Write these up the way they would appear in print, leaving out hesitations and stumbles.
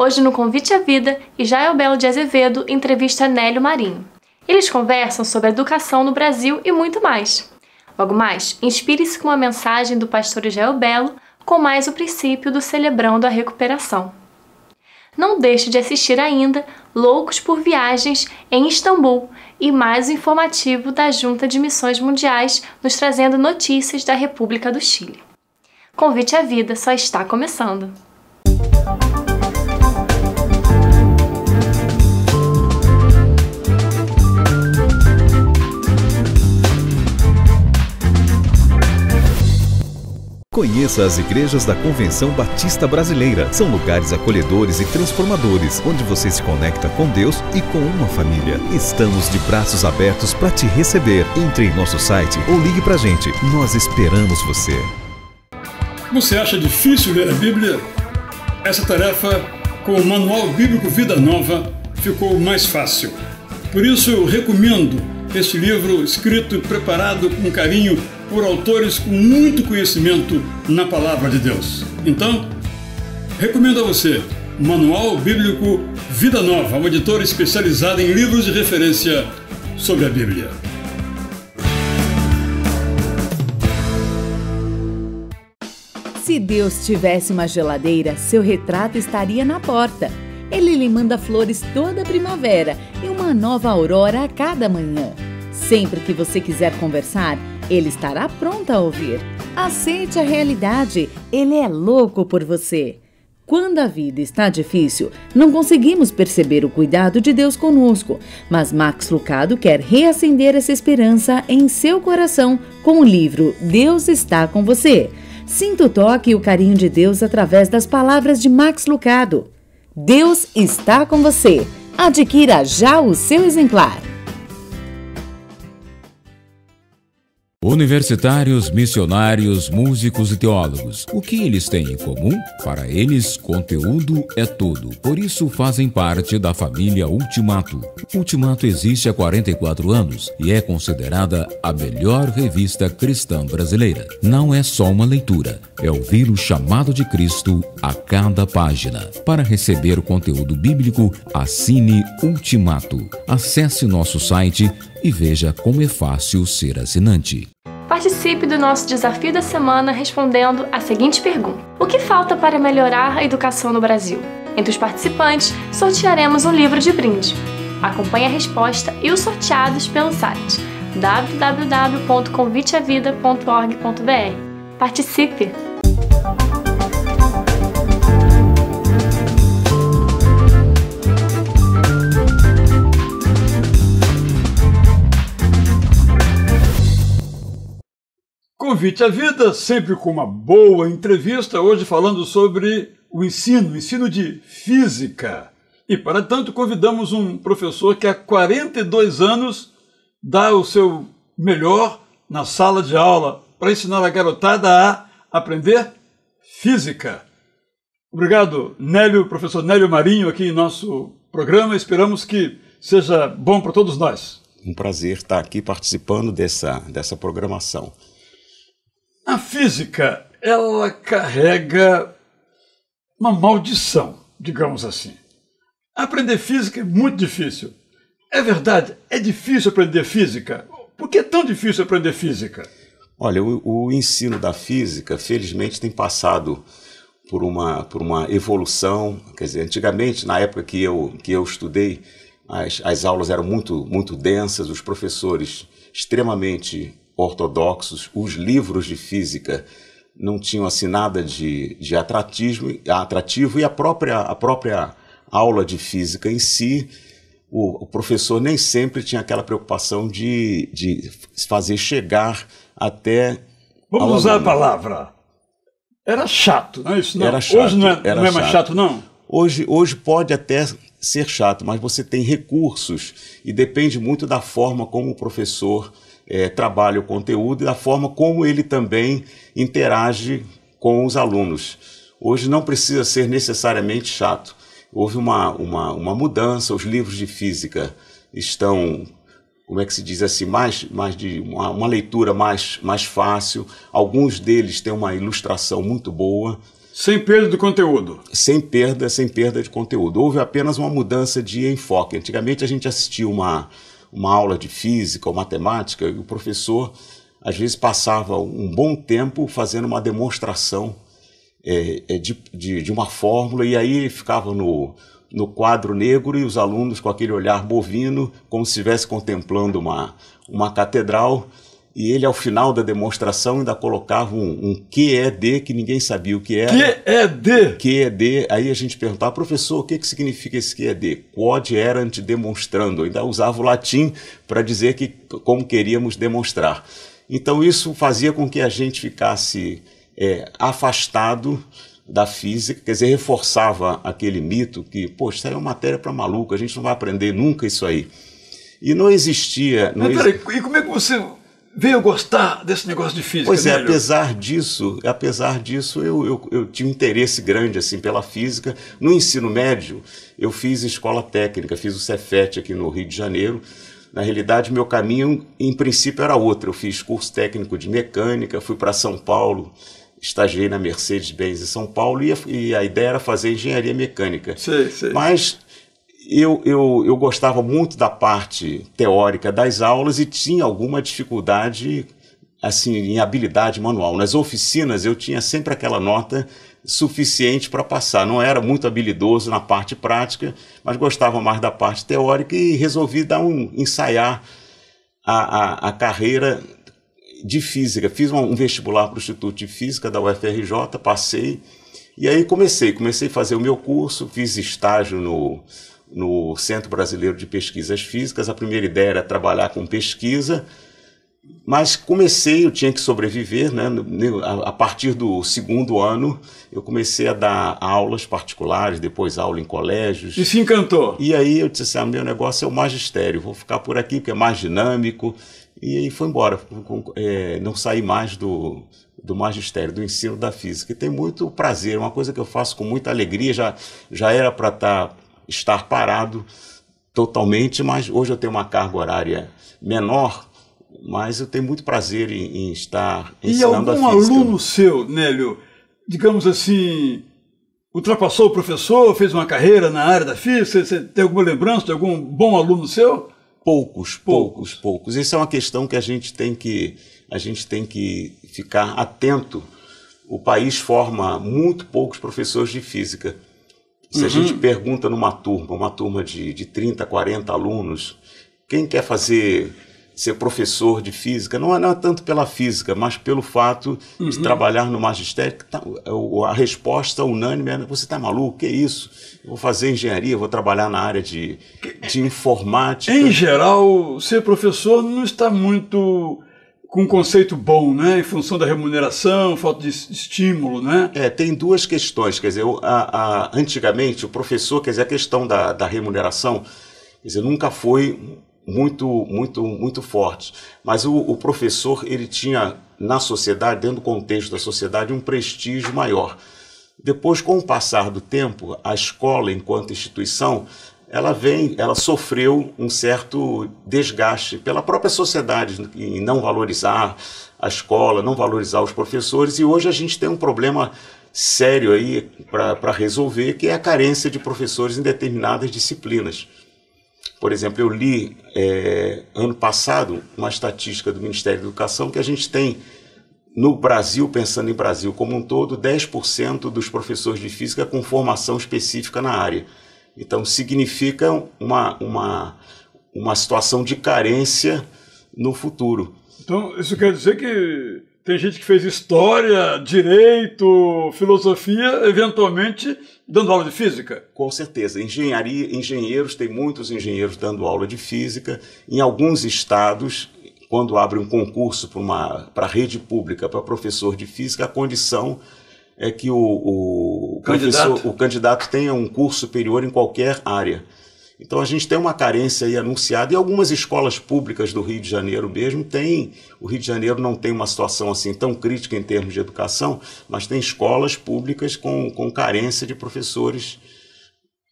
Hoje no Convite à Vida, Israel Belo de Azevedo entrevista Nélio Marinho. Eles conversam sobre a educação no Brasil e muito mais. Logo mais, inspire-se com a mensagem do pastor Israel Belo com mais o princípio do Celebrando a Recuperação. Não deixe de assistir ainda Loucos por Viagens em Istambul e mais o informativo da Junta de Missões Mundiais nos trazendo notícias da República do Chile. Convite à Vida só está começando. Conheça as igrejas da Convenção Batista Brasileira. São lugares acolhedores e transformadores, onde você se conecta com Deus e com uma família. Estamos de braços abertos para te receber. Entre em nosso site ou ligue pra gente. Nós esperamos você. Você acha difícil ler a Bíblia? Essa tarefa, com o Manual Bíblico Vida Nova, ficou mais fácil. Por isso eu recomendo este livro escrito e preparado com carinho por autores com muito conhecimento na Palavra de Deus. Então, recomendo a você Manual Bíblico Vida Nova, uma editora especializada em livros de referência sobre a Bíblia. Se Deus tivesse uma geladeira, seu retrato estaria na porta. Ele lhe manda flores toda primavera e uma nova aurora a cada manhã. Sempre que você quiser conversar, ele estará pronto a ouvir. Aceite a realidade, ele é louco por você. Quando a vida está difícil, não conseguimos perceber o cuidado de Deus conosco, mas Max Lucado quer reacender essa esperança em seu coração com o livro Deus está com você. Sinta o toque e o carinho de Deus através das palavras de Max Lucado. Deus está com você. Adquira já o seu exemplar. Universitários, missionários, músicos e teólogos. O que eles têm em comum? Para eles, conteúdo é tudo. Por isso, fazem parte da família Ultimato. Ultimato existe há 44 anos e é considerada a melhor revista cristã brasileira. Não é só uma leitura, é ouvir o chamado de Cristo a cada página. Para receber o conteúdo bíblico, assine Ultimato. Acesse nosso site e veja como é fácil ser assinante. Participe do nosso desafio da semana respondendo a seguinte pergunta: o que falta para melhorar a educação no Brasil? Entre os participantes, sortearemos um livro de brinde. Acompanhe a resposta e os sorteados pelo site www.conviteavida.org.br. Participe! Convite à Vida, sempre com uma boa entrevista, hoje falando sobre o ensino de física. E para tanto convidamos um professor que há 42 anos dá o seu melhor na sala de aula para ensinar a garotada a aprender física. Obrigado, Nélio, professor Nélio Marinho, aqui em nosso programa. Esperamos que seja bom para todos nós. Um prazer estar aqui participando dessa programação. A física, ela carrega uma maldição, digamos assim. Aprender física é muito difícil. É verdade, é difícil aprender física. Por que é tão difícil aprender física? Olha, o ensino da física, felizmente, tem passado por uma evolução. Quer dizer, antigamente, na época que eu estudei, as aulas eram muito densas, os professores extremamente ortodoxos, os livros de física não tinham assim nada de atrativo e a própria aula de física em si, o professor nem sempre tinha aquela preocupação de fazer chegar até... Vamos usar a palavra. Era chato, não é isso? Não. Era chato. Hoje não é mais chato, não? Hoje pode até ser chato, mas você tem recursos e depende muito da forma como o professor trabalha o conteúdo e da forma como ele também interage com os alunos. Hoje não precisa ser necessariamente chato. Houve uma mudança, os livros de física estão, como é que se diz assim, mais de uma leitura mais fácil. Alguns deles têm uma ilustração muito boa. Sem perda do conteúdo. Sem perda de conteúdo. Houve apenas uma mudança de enfoque. Antigamente a gente assistia uma aula de física ou matemática e o professor às vezes passava um bom tempo fazendo uma demonstração de uma fórmula, e aí ele ficava no quadro negro e os alunos com aquele olhar bovino, como se estivesse contemplando uma catedral, e ele ao final da demonstração ainda colocava um QED, que ninguém sabia o que era. QED? QED, aí a gente perguntava, professor, o que significa esse QED? Quod erant demonstrando, ainda usava o latim para dizer como queríamos demonstrar. Então isso fazia com que a gente ficasse afastado da física, quer dizer, reforçava aquele mito que, poxa, isso aí é uma matéria para maluco, a gente não vai aprender nunca isso aí. E não existia... Mas peraí, e como é que você veio gostar desse negócio de física? Pois é, Nélio? apesar disso eu tinha um interesse grande assim, pela física. No ensino médio, eu fiz escola técnica, fiz o Cefet aqui no Rio de Janeiro. Na realidade, meu caminho, em princípio, era outro. Eu fiz curso técnico de mecânica, fui para São Paulo, estagiei na Mercedes-Benz em São Paulo e a ideia era fazer engenharia mecânica. Sei. Mas eu gostava muito da parte teórica das aulas e tinha alguma dificuldade assim, em habilidade manual. Nas oficinas eu tinha sempre aquela nota suficiente para passar. Não era muito habilidoso na parte prática, mas gostava mais da parte teórica e resolvi ensaiar a carreira de física. Fiz um vestibular para o Instituto de Física da UFRJ, passei, e aí comecei a fazer o meu curso, fiz estágio no Centro Brasileiro de Pesquisas Físicas. A primeira ideia era trabalhar com pesquisa, mas eu tinha que sobreviver, né? A partir do segundo ano, eu comecei a dar aulas particulares, depois aula em colégios. E se encantou? E aí eu disse assim, meu negócio é o magistério, vou ficar por aqui porque é mais dinâmico. E aí foi embora, não saí mais do magistério, do ensino da física. E tem muito prazer, uma coisa que eu faço com muita alegria, já era para estar parado totalmente, mas hoje eu tenho uma carga horária menor, mas eu tenho muito prazer em estar ensinando a física. E algum aluno seu, Nélio, digamos assim, ultrapassou o professor, fez uma carreira na área da física? Você tem alguma lembrança de algum bom aluno seu? Poucos. Isso é uma questão que a gente tem que ficar atento. O país forma muito poucos professores de física. Se a gente pergunta numa turma de 30, 40 alunos, quem quer ser professor de física, não é tanto pela física, mas pelo fato de trabalhar no magistério, a resposta unânime é, você está maluco? Que isso? Eu vou fazer engenharia, vou trabalhar na área de informática. Em geral, ser professor não está muito com um conceito bom, né? Em função da remuneração, falta de estímulo, né? Tem duas questões, quer dizer, antigamente o professor, quer dizer, a questão da remuneração, quer dizer, nunca foi muito forte, mas o professor, ele tinha na sociedade, dentro do contexto da sociedade, um prestígio maior. Depois, com o passar do tempo, a escola, enquanto instituição, ela sofreu um certo desgaste pela própria sociedade em não valorizar a escola, não valorizar os professores, e hoje a gente tem um problema sério aí para resolver, que é a carência de professores em determinadas disciplinas. Por exemplo, eu li ano passado uma estatística do Ministério da Educação que a gente tem no Brasil, pensando em Brasil como um todo, 10% dos professores de física com formação específica na área. Então, significa uma situação de carência no futuro. Então, isso quer dizer que tem gente que fez história, direito, filosofia, eventualmente dando aula de física? Com certeza. Engenheiros, tem muitos engenheiros dando aula de física. Em alguns estados, quando abre um concurso para a rede pública, para professor de física, a condição é que o candidato tenha um curso superior em qualquer área. Então a gente tem uma carência aí anunciada, e algumas escolas públicas do Rio de Janeiro mesmo o Rio de Janeiro não tem uma situação assim tão crítica em termos de educação, mas tem escolas públicas com carência de professores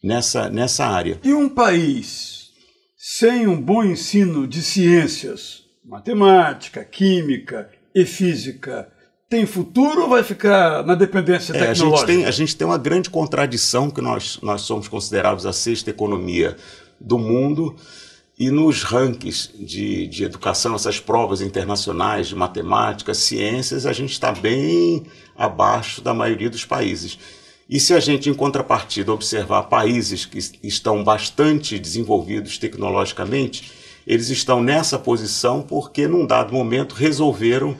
nessa área. E um país sem um bom ensino de ciências, matemática, química e física, tem futuro ou vai ficar na dependência tecnológica? A gente tem uma grande contradição, que nós somos considerados a sexta economia do mundo, e nos rankings de educação, essas provas internacionais de matemática, ciências, a gente está bem abaixo da maioria dos países. E se a gente, em contrapartida, observar países que estão bastante desenvolvidos tecnologicamente, eles estão nessa posição porque, num dado momento, resolveram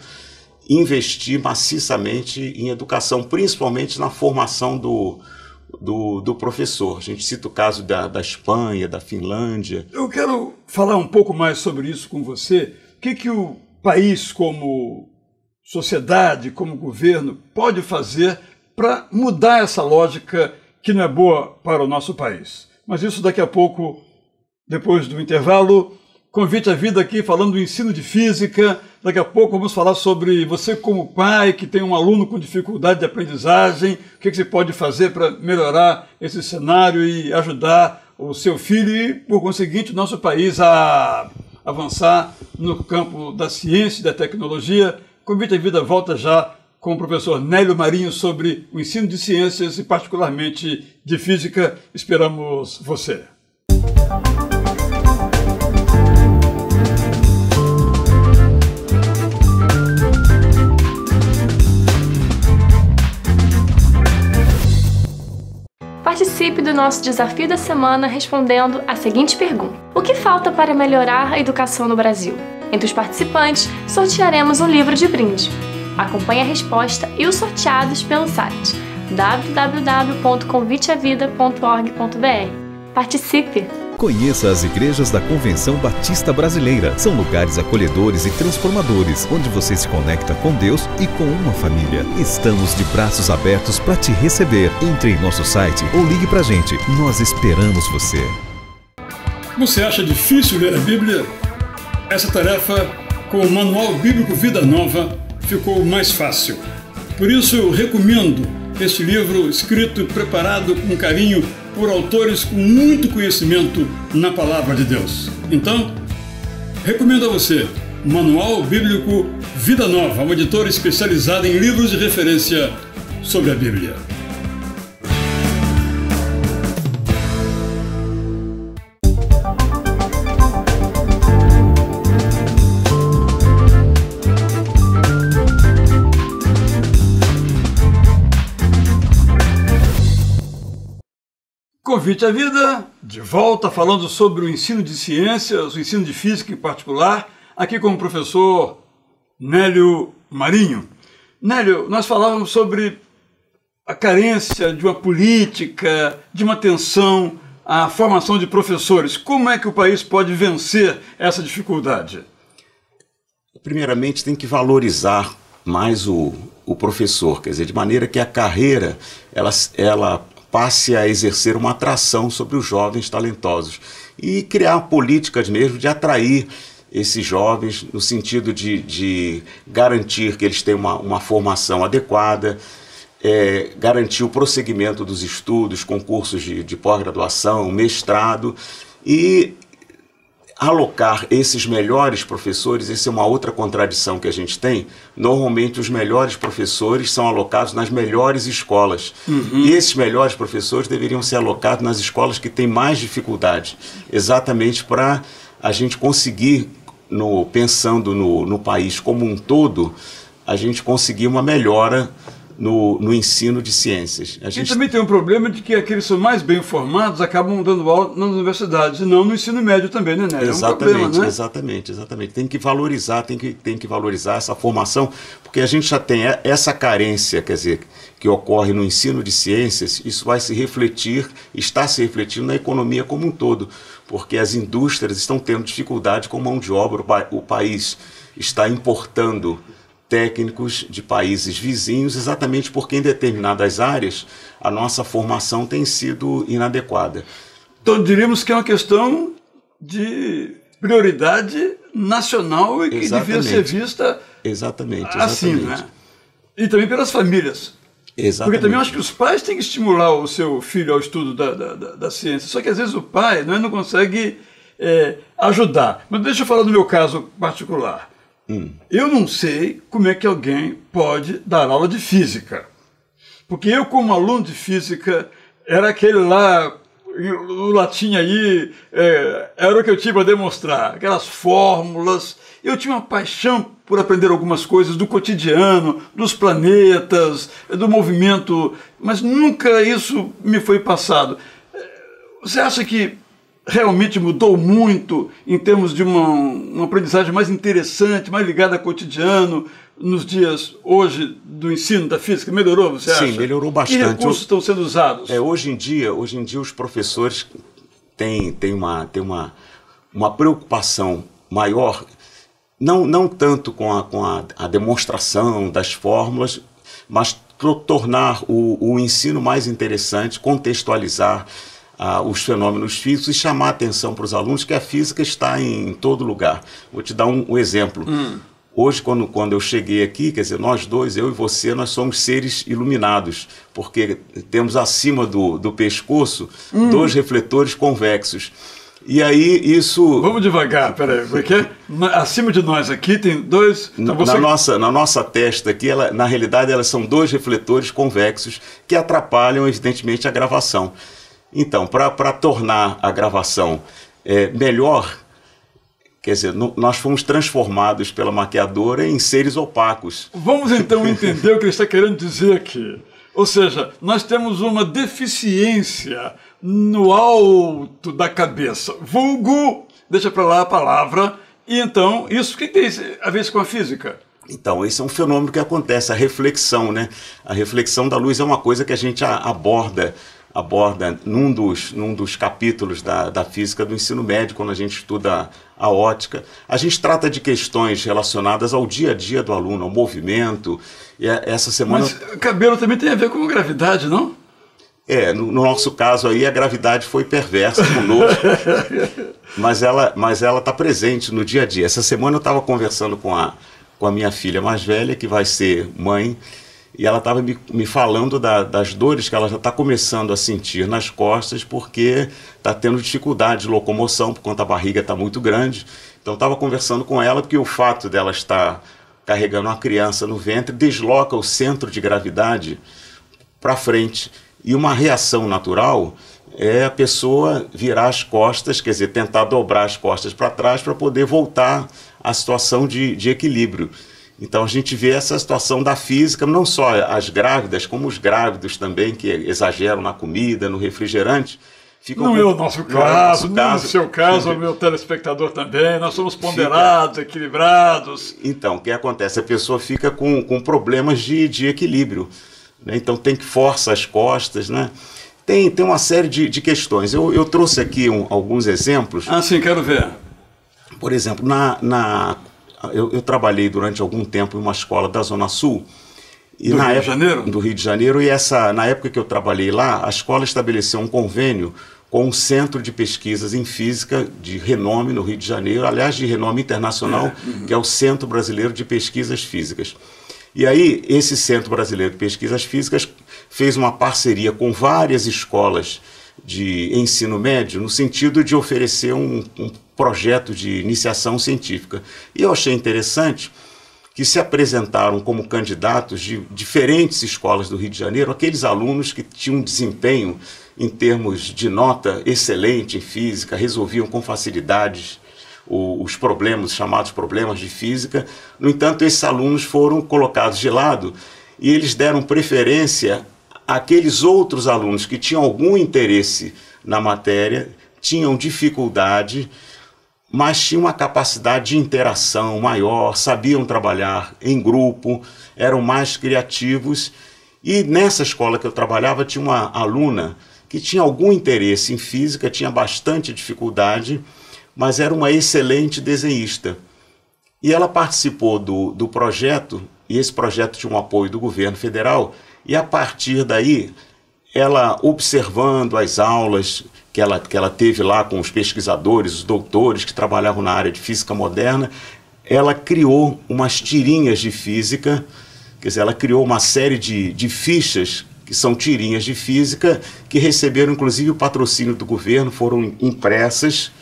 investir maciçamente em educação, principalmente na formação do professor. A gente cita o caso da Espanha, da Finlândia. Eu quero falar um pouco mais sobre isso com você. O que o país, como sociedade, como governo, pode fazer para mudar essa lógica que não é boa para o nosso país? Mas isso daqui a pouco, depois do intervalo. Convite à Vida aqui falando do ensino de física. Daqui a pouco vamos falar sobre você como pai que tem um aluno com dificuldade de aprendizagem, o que você pode fazer para melhorar esse cenário e ajudar o seu filho e, por conseguinte, o nosso país a avançar no campo da ciência e da tecnologia. Convite à Vida volta já com o professor Nélio Marinho sobre o ensino de ciências e particularmente de física. Esperamos você. Participe do nosso desafio da semana respondendo a seguinte pergunta: o que falta para melhorar a educação no Brasil? Entre os participantes, sortearemos um livro de brinde. Acompanhe a resposta e os sorteados pelo site www.conviteavida.org.br. Participe! Conheça as igrejas da Convenção Batista Brasileira. São lugares acolhedores e transformadores, onde você se conecta com Deus e com uma família. Estamos de braços abertos para te receber. Entre em nosso site ou ligue para a gente. Nós esperamos você. Você acha difícil ler a Bíblia? Essa tarefa, com o Manual Bíblico Vida Nova, ficou mais fácil. Por isso eu recomendo este livro escrito e preparado com carinho por autores com muito conhecimento na Palavra de Deus. Então, recomendo a você Manual Bíblico Vida Nova, uma editora especializada em livros de referência sobre a Bíblia. Convite à Vida, de volta falando sobre o ensino de ciências, o ensino de física em particular, aqui com o professor Nélio Marinho. Nélio, nós falávamos sobre a carência de uma política, de uma atenção à formação de professores. Como é que o país pode vencer essa dificuldade? Primeiramente, tem que valorizar mais o professor, quer dizer, de maneira que a carreira ela passe a exercer uma atração sobre os jovens talentosos e criar políticas mesmo de atrair esses jovens no sentido de garantir que eles tenham uma formação adequada, garantir o prosseguimento dos estudos, concursos de pós-graduação, mestrado e alocar esses melhores professores. Essa é uma outra contradição que a gente tem. Normalmente os melhores professores são alocados nas melhores escolas. E esses melhores professores deveriam ser alocados nas escolas que têm mais dificuldade, exatamente para a gente conseguir, pensando no país como um todo, a gente conseguir uma melhora no ensino de ciências. E também tem um problema de que aqueles que são mais bem formados acabam dando aula nas universidades e não no ensino médio também, né, Nélio? Exatamente, é um problema, né? exatamente. Tem que valorizar, tem que valorizar essa formação, porque a gente já tem essa carência, quer dizer, que ocorre no ensino de ciências. Isso vai se refletir, está se refletindo na economia como um todo, porque as indústrias estão tendo dificuldade com mão de obra, o país está importando técnicos de países vizinhos, exatamente porque em determinadas áreas a nossa formação tem sido inadequada. Então diríamos que é uma questão de prioridade nacional e que devia ser vista assim, né? E também pelas famílias. Exatamente. Porque também eu acho que os pais têm que estimular o seu filho ao estudo da ciência, só que às vezes o pai não consegue ajudar. Mas deixa eu falar do meu caso particular. Eu não sei como é que alguém pode dar aula de física. Porque eu, como aluno de física, era aquele lá, o latim aí, era o que eu tinha para demonstrar, aquelas fórmulas. Eu tinha uma paixão por aprender algumas coisas do cotidiano, dos planetas, do movimento, mas nunca isso me foi passado. Você acha que realmente mudou muito em termos de uma aprendizagem mais interessante, mais ligada ao cotidiano, nos dias hoje do ensino da física? Melhorou, você acha? Sim, melhorou bastante. Que recursos estão sendo usados? Hoje em dia os professores têm uma preocupação maior, não tanto com a demonstração das fórmulas, mas tornar o ensino mais interessante, contextualizar os fenômenos físicos e chamar a atenção para os alunos que a física está em todo lugar. Vou te dar um exemplo. Hoje, quando eu cheguei aqui, quer dizer, nós dois, eu e você, nós somos seres iluminados, porque temos acima do pescoço 2 refletores convexos. E aí isso... Vamos devagar, peraí, porque acima de nós aqui tem 2... Então na nossa testa aqui, na realidade, elas são 2 refletores convexos que atrapalham, evidentemente, a gravação. Então, para tornar a gravação melhor, quer dizer, nós fomos transformados pela maquiadora em seres opacos. Vamos então entender o que ele está querendo dizer aqui. Ou seja, nós temos uma deficiência no alto da cabeça. Vulgo, deixa para lá a palavra. E então, isso o que tem a ver com a física? Então, esse é um fenômeno que acontece, a reflexão, né? A reflexão da luz é uma coisa que a gente aborda num dos capítulos da física do ensino médio, quando a gente estuda a ótica. A gente trata de questões relacionadas ao dia a dia do aluno, ao movimento. E essa semana... Mas cabelo também tem a ver com gravidade, não? No nosso caso aí, a gravidade foi perversa conosco, mas ela está presente no dia a dia. Essa semana eu estava conversando com a minha filha mais velha, que vai ser mãe, e ela estava me falando das dores que ela já está começando a sentir nas costas, porque está tendo dificuldade de locomoção, por conta da barriga está muito grande. Então estava conversando com ela, porque o fato dela estar carregando uma criança no ventre desloca o centro de gravidade para frente. E uma reação natural é a pessoa virar as costas, quer dizer, tentar dobrar as costas para trás para poder voltar à situação de equilíbrio. Então a gente vê essa situação da física, não só as grávidas, como os grávidos também, que exageram na comida, no refrigerante. Não é o nosso caso, não é o seu caso, o meu telespectador também. Nós somos ponderados, equilibrados. Então, o que acontece? A pessoa fica com problemas de equilíbrio, né? Então tem que forçar as costas, né? Tem uma série de questões. Eu trouxe aqui alguns exemplos. Ah, sim, quero ver. Por exemplo, eu trabalhei durante algum tempo em uma escola da Zona Sul. Do Rio de Janeiro? Do Rio de Janeiro. E na época que eu trabalhei lá, a escola estabeleceu um convênio com um centro de pesquisas em física de renome no Rio de Janeiro, aliás, de renome internacional, que é o Centro Brasileiro de Pesquisas Físicas. E aí, esse Centro Brasileiro de Pesquisas Físicas fez uma parceria com várias escolas de ensino médio, no sentido de oferecer um projeto de iniciação científica. E eu achei interessante que se apresentaram como candidatos de diferentes escolas do Rio de Janeiro, aqueles alunos que tinham um desempenho em termos de nota excelente em física, resolviam com facilidade os problemas, os chamados problemas de física. No entanto, esses alunos foram colocados de lado e eles deram preferência àqueles outros alunos que tinham algum interesse na matéria, tinham dificuldade, mas tinham uma capacidade de interação maior, sabiam trabalhar em grupo, eram mais criativos. E nessa escola que eu trabalhava tinha uma aluna que tinha algum interesse em física, tinha bastante dificuldade, mas era uma excelente desenhista. E ela participou do projeto, e esse projeto tinha um apoio do governo federal, e a partir daí, ela observando as aulas que ela teve lá com os pesquisadores, os doutores que trabalhavam na área de física moderna, ela criou umas tirinhas de física, quer dizer, ela criou uma série de fichas, que são tirinhas de física, que receberam inclusive o patrocínio do governo, foram impressas.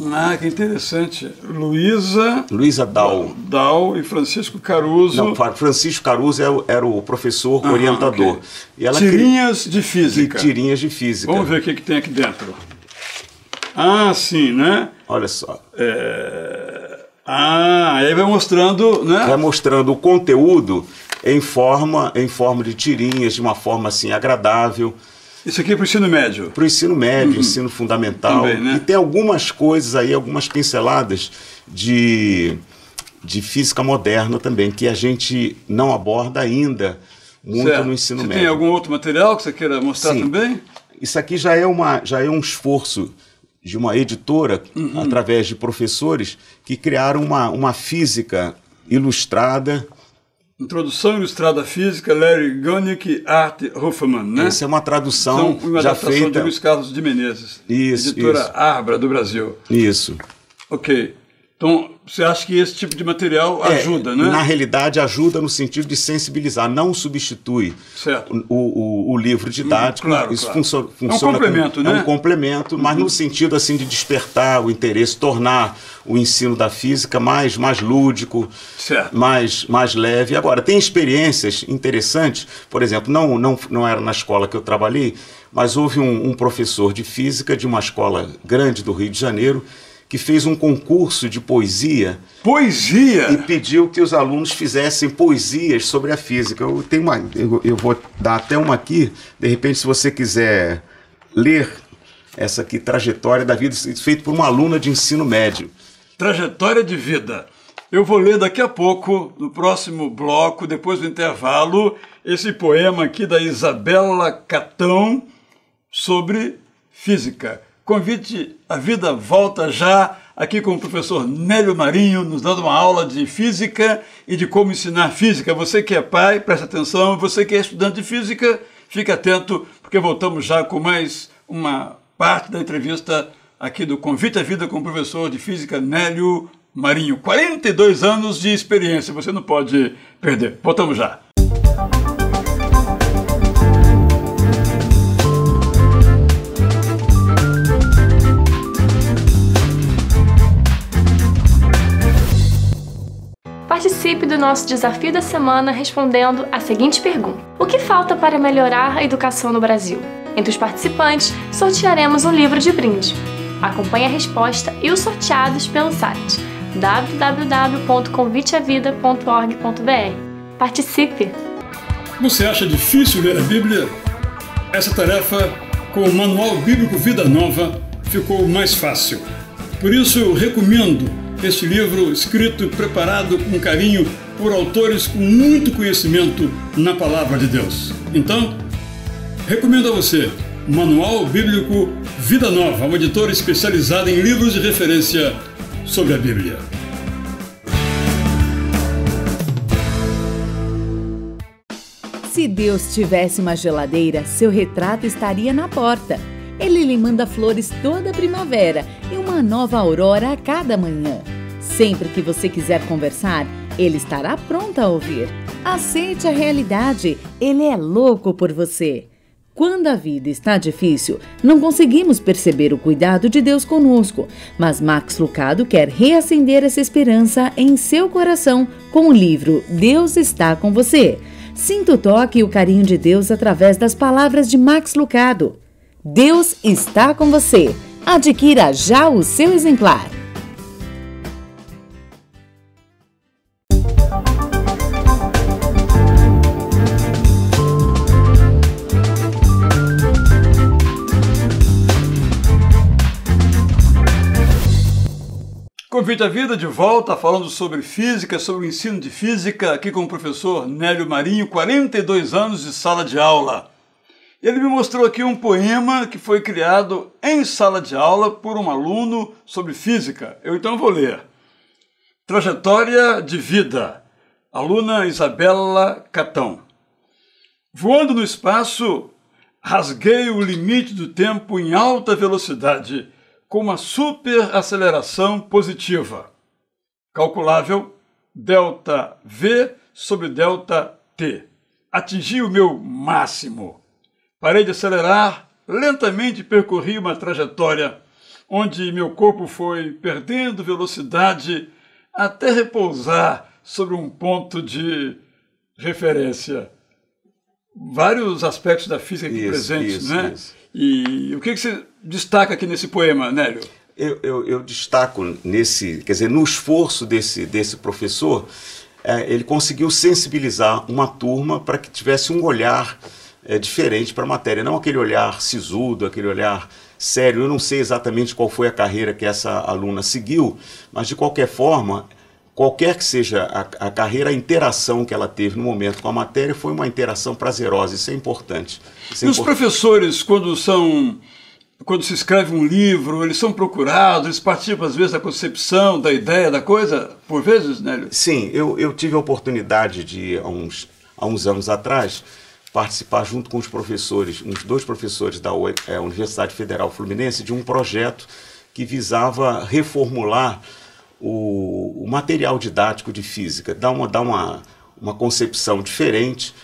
Ah, que interessante. Luísa Dal. Dal e Francisco Caruso. Não, Francisco Caruso era o professor orientador. Okay. E ela tirinhas de física. Tirinhas de física. Vamos ver o que tem aqui dentro. Ah, sim, né? Olha só. Aí vai mostrando, né? Vai mostrando o conteúdo em forma de tirinhas, de uma forma assim agradável. Isso aqui é para o ensino médio? Para o ensino médio, ensino fundamental. Também, né? E tem algumas coisas aí, algumas pinceladas de física moderna também, que a gente não aborda ainda muito no ensino médio. Tem algum outro material que você queira mostrar Sim. também? Isso aqui já é um esforço de uma editora, através de professores, que criaram uma física ilustrada. Introdução Ilustrada à Física, Larry Gonick e Art Hoffman, né? Essa é uma tradução já feita... de Luiz Carlos de Menezes, editora Arbra do Brasil. Isso. Ok. Então, você acha que esse tipo de material ajuda, né? Na realidade, ajuda no sentido de sensibilizar, não substitui o livro didático. Claro, isso claro. funciona É um complemento, né? É um complemento, mas no sentido assim, de despertar o interesse, tornar o ensino da física mais lúdico, mais leve. Agora, tem experiências interessantes, por exemplo, não era na escola que eu trabalhei, mas houve um professor de física de uma escola grande do Rio de Janeiro, que fez um concurso de poesia. Poesia? E pediu que os alunos fizessem poesias sobre a física. Eu vou dar até uma aqui, de repente, se você quiser ler essa aqui, Trajetória da Vida, feito por uma aluna de ensino médio. Trajetória de Vida. Eu vou ler daqui a pouco, no próximo bloco, depois do intervalo, esse poema aqui da Isabela Catão sobre física. Convite à Vida volta já aqui com o professor Nélio Marinho, nos dando uma aula de física e de como ensinar física. Você que é pai, preste atenção. Você que é estudante de física, fique atento, porque voltamos já com mais uma parte da entrevista aqui do Convite à Vida com o professor de física Nélio Marinho. 42 anos de experiência, você não pode perder. Voltamos já. Participe do nosso desafio da semana respondendo a seguinte pergunta: o que falta para melhorar a educação no Brasil? Entre os participantes, sortearemos um livro de brinde. Acompanhe a resposta e os sorteados pelo site www.conviteavida.org.br. Participe! Você acha difícil ler a Bíblia? Essa tarefa, com o Manual Bíblico Vida Nova, ficou mais fácil. Por isso, eu recomendo este livro escrito e preparado com carinho por autores com muito conhecimento na Palavra de Deus. Então, recomendo a você Manual Bíblico Vida Nova, uma editora especializada em livros de referência sobre a Bíblia. Se Deus tivesse uma geladeira, seu retrato estaria na porta. Ele lhe manda flores toda primavera e uma nova aurora a cada manhã. Sempre que você quiser conversar, ele estará pronto a ouvir. Aceite a realidade, ele é louco por você. Quando a vida está difícil, não conseguimos perceber o cuidado de Deus conosco, mas Max Lucado quer reacender essa esperança em seu coração com o livro Deus está com você. Sinta o toque e o carinho de Deus através das palavras de Max Lucado. Deus está com você. Adquira já o seu exemplar. Convite à Vida de volta, falando sobre física, sobre o ensino de física, aqui com o professor Nélio Marinho, 42 anos de sala de aula. Ele me mostrou aqui um poema que foi criado em sala de aula por um aluno sobre física. Eu então vou ler. Trajetória de Vida, aluna Isabela Catão. Voando no espaço, rasguei o limite do tempo em alta velocidade, com uma superaceleração positiva, calculável, ΔV sobre ΔT. Atingi o meu máximo. Parei de acelerar, lentamente percorri uma trajetória onde meu corpo foi perdendo velocidade até repousar sobre um ponto de referência. Vários aspectos da física aqui presentes, né? Isso. E o que você destaca aqui nesse poema, Nélio? Eu destaco no esforço desse professor, ele conseguiu sensibilizar uma turma para que tivesse um olhar diferente para a matéria, não aquele olhar sisudo, aquele olhar sério. Eu não sei exatamente qual foi a carreira que essa aluna seguiu, mas de qualquer forma, qualquer que seja a carreira, a interação que ela teve no momento com a matéria foi uma interação prazerosa. Isso é importante. E os professores, quando se escreve um livro, eles são procurados, eles participam às vezes da concepção, da ideia, da coisa, por vezes, Nélio? Sim, eu tive a oportunidade de, há uns anos atrás, participar junto com os professores, uns 2 professores da Universidade Federal Fluminense, de um projeto que visava reformular o material didático de física, dar uma concepção diferente.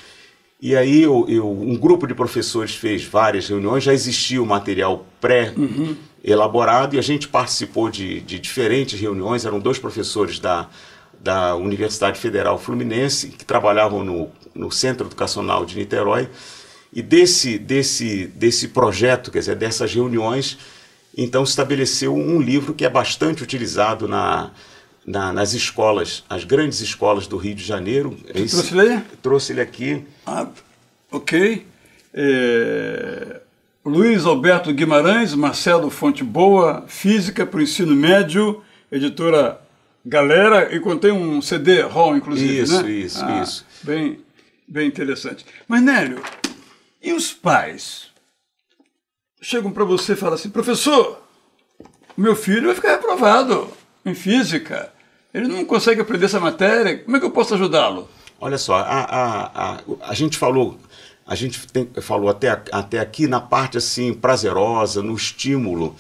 E aí um grupo de professores fez várias reuniões, já existia o material pré-elaborado e a gente participou de diferentes reuniões. Eram 2 professores da Universidade Federal Fluminense que trabalhavam no Centro Educacional de Niterói, e desse projeto, quer dizer, dessas reuniões, então se estabeleceu um livro que é bastante utilizado nas escolas, as grandes escolas do Rio de Janeiro. Trouxe ele? Trouxe ele aqui. Ah, ok. Luiz Alberto Guimarães, Marcelo Fonteboa, Física para o Ensino Médio, editora Galera, e contém um CD-ROM, inclusive, né? Isso. Bem interessante. Mas, Nélio, e os pais? Chegam para você e falam assim: professor, meu filho vai ficar reprovado em física. Ele não consegue aprender essa matéria. Como é que eu posso ajudá-lo? Olha só, a gente falou até aqui na parte assim prazerosa, no estímulo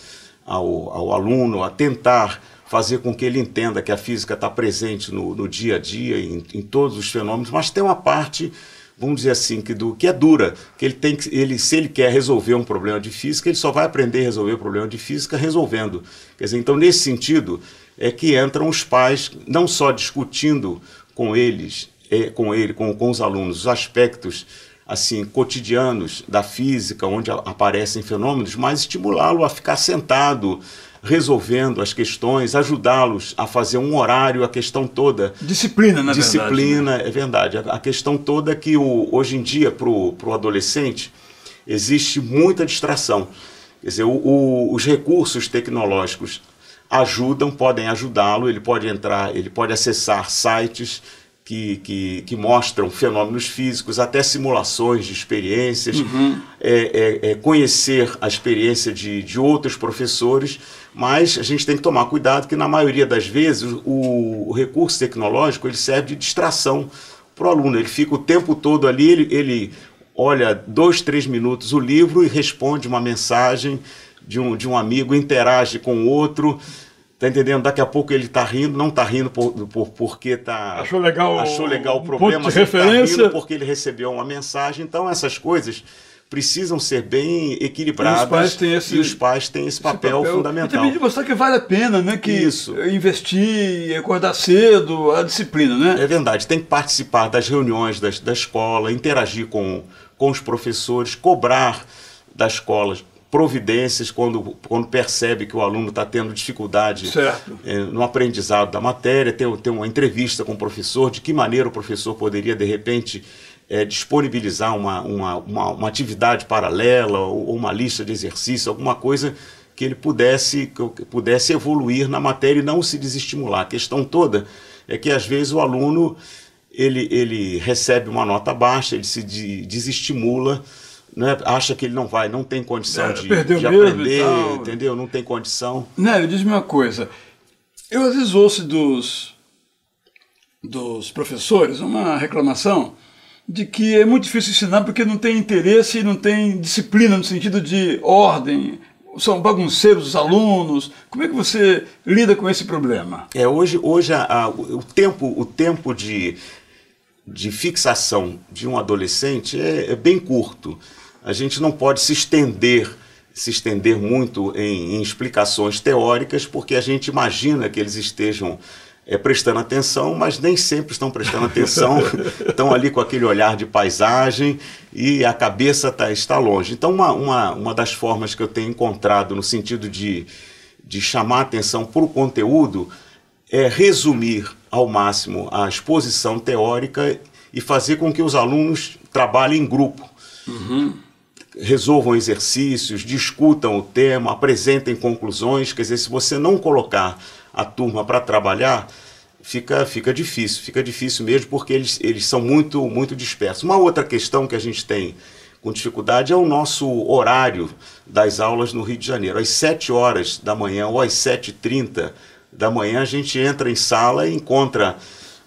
ao aluno a tentar fazer com que ele entenda que a física está presente no dia a dia, em todos os fenômenos, mas tem uma parte, vamos dizer assim, que é dura, que se ele quer resolver um problema de física, ele só vai aprender a resolver o problema de física resolvendo. Quer dizer, então, nesse sentido, é que entram os pais, não só discutindo com os alunos, os aspectos assim cotidianos da física, onde aparecem fenômenos, mas estimulá-lo a ficar sentado, resolvendo as questões, ajudá-los a fazer um horário, a questão toda... Disciplina, na verdade. Disciplina, é verdade. A questão toda é que hoje em dia, para o adolescente, existe muita distração. Quer dizer, os recursos tecnológicos podem ajudá-lo, ele pode acessar sites que mostram fenômenos físicos, até simulações de experiências, conhecer a experiência de outros professores, mas a gente tem que tomar cuidado que, na maioria das vezes, o recurso tecnológico ele serve de distração para o aluno. Ele fica o tempo todo ali, ele olha 2, 3 minutos o livro e responde uma mensagem de um amigo, interage com o outro. Tá entendendo? Daqui a pouco ele tá rindo, não tá rindo porque achou legal o problema, ponto de referência. Tá rindo porque ele recebeu uma mensagem. Então essas coisas precisam ser bem equilibradas e os pais têm esse papel fundamental. E também de mostrar que vale a pena, né? Que isso. Investir, acordar cedo, a disciplina, né? É verdade, tem que participar das reuniões da escola, interagir com os professores, cobrar da escola providências quando percebe que o aluno está tendo dificuldade no aprendizado da matéria, ter uma entrevista com o professor, de que maneira o professor poderia, de repente, disponibilizar uma atividade paralela ou uma lista de exercícios, alguma coisa que ele pudesse evoluir na matéria e não se desestimular. A questão toda é que, às vezes, o aluno ele recebe uma nota baixa, ele se desestimula, né? Acha que ele não tem condição de aprender, entendeu? Não tem condição. Nélio, diz-me uma coisa. Eu às vezes ouço dos professores uma reclamação de que é muito difícil ensinar porque não tem interesse e não tem disciplina no sentido de ordem. São bagunceiros os alunos. Como é que você lida com esse problema? Hoje o tempo de fixação de um adolescente é bem curto. A gente não pode se estender se estender muito em explicações teóricas, porque a gente imagina que eles estejam prestando atenção, mas nem sempre estão prestando atenção, estão ali com aquele olhar de paisagem e a cabeça está longe. Então, uma das formas que eu tenho encontrado no sentido de chamar a atenção para o conteúdo é resumir ao máximo a exposição teórica e fazer com que os alunos trabalhem em grupo. Resolvam exercícios, discutam o tema, apresentem conclusões. Quer dizer, se você não colocar a turma para trabalhar, fica difícil mesmo, porque eles são muito dispersos. Uma outra questão que a gente tem com dificuldade é o nosso horário das aulas no Rio de Janeiro. Às 7 horas da manhã ou às 7h30 da manhã a gente entra em sala e encontra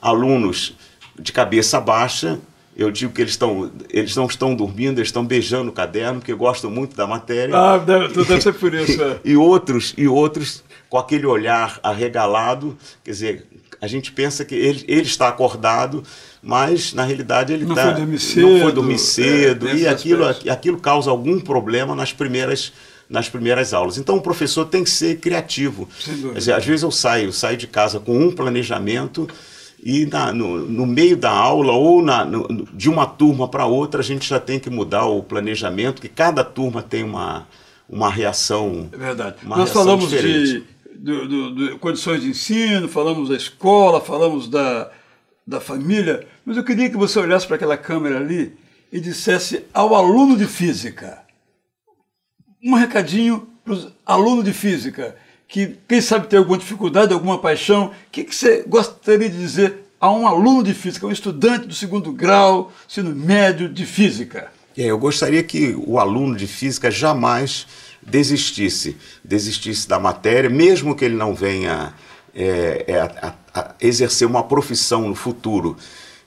alunos de cabeça baixa. Eu digo que eles não estão dormindo, eles estão beijando o caderno, porque gostam muito da matéria. Deve ser por isso. E outros com aquele olhar arregalado. Quer dizer, a gente pensa que ele está acordado, mas na realidade ele não foi dormir cedo, e aquilo causa algum problema nas primeiras aulas. Então o professor tem que ser criativo. Quer dizer, às vezes eu saio de casa com um planejamento, e no meio da aula ou de uma turma para outra a gente já tem que mudar o planejamento, que cada turma tem uma reação. É verdade. Nós falamos de condições de ensino, falamos da escola, falamos da família, mas eu queria que você olhasse para aquela câmera ali e dissesse ao aluno de física, um recadinho para os alunos de física, que quem sabe tem alguma dificuldade, alguma paixão. O que você gostaria de dizer a um aluno de física, um estudante do 2º grau, ensino médio de física? Eu gostaria que o aluno de física jamais desistisse da matéria, mesmo que ele não venha a exercer uma profissão no futuro